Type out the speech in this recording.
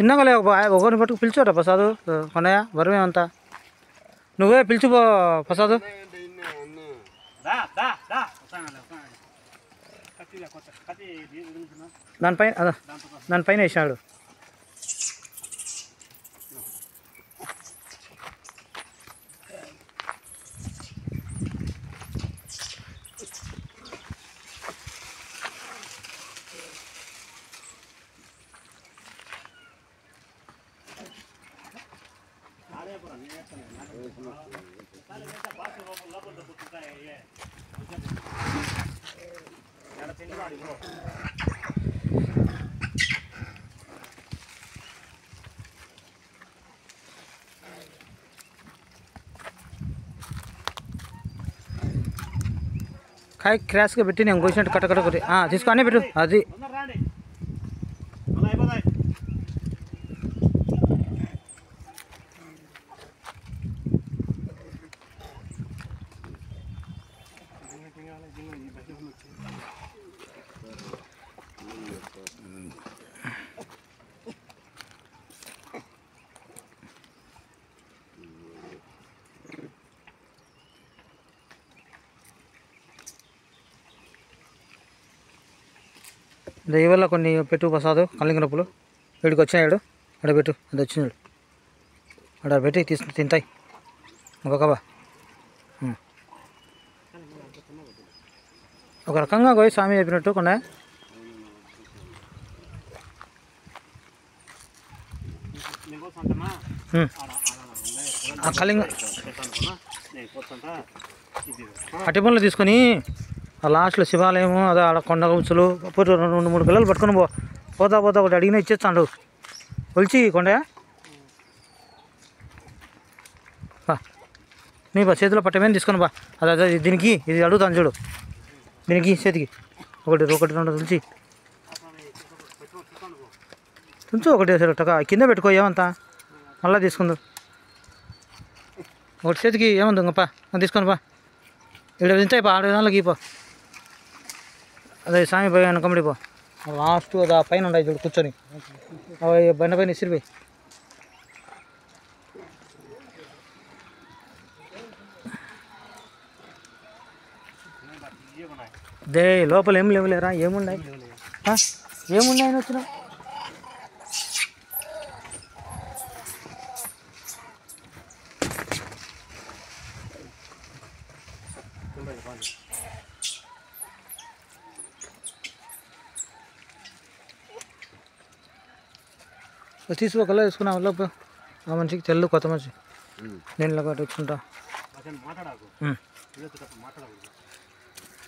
చిన్నగా లే ఒకరిని పట్టుకు పిలిచోట ప్రసాదు కొనయ్య బరువేమంతా నువ్వే పిలిచిపో ప్రసాదు దానిపైన వేసాడు కాయ క్రాస్గా పెట్టి నేను కోసినట్టు కట్టకట్ట కొట్టి తీసుకొని పెట్టు అది దయవల్ల కొన్ని పెట్టు ప్రసాదు కళ్ళింగి నొప్పులు వీడికి వచ్చినాడు అక్కడ పెట్టు అది వచ్చినాడు అక్కడ పెట్టి తింటాయి ఒకబా ఒక రకంగా పోయి స్వామి చెప్పినట్టు కొన్నా కళింగ అట్టి పనులు తీసుకొని ఆ లాస్ట్లో శివాలయము అదే ఆడ కొండ గుంచులు 2-3 పిల్లలు పట్టుకొని పోతా ఒకటి అడిగినా ఇచ్చేస్తాడు కొలిచి కొండ నీ చేతిలో పట్టమని తీసుకొని అదే దీనికి ఇది అడుగుతాను చూడు దీనికి చేతికి ఒకటి 2 తులిచి ఒకటి టకా కింద పెట్టుకో ఏమంతా మళ్ళీ తీసుకుందు ఒకటి చేతికి ఏముంది ఇంకప్ప తీసుకొని ఇక్కడ తింటాయి 6 నెలలకి అదే స్వామి పోయి వెనకమ్మడి లాస్ట్ అది ఆ పైన ఉన్నాయి చూడు కూర్చొని అవి బండ పైన ఇసిరిపోయి దే లోపల ఏం లేవులేరా ఏమున్నాయి అని వచ్చినా తీసుకోకల్లా తీసుకున్నా లోపు ఆ మనిషికి తెల్లు కొత్త మనిషి నేను ఇలా తెచ్చుకుంటా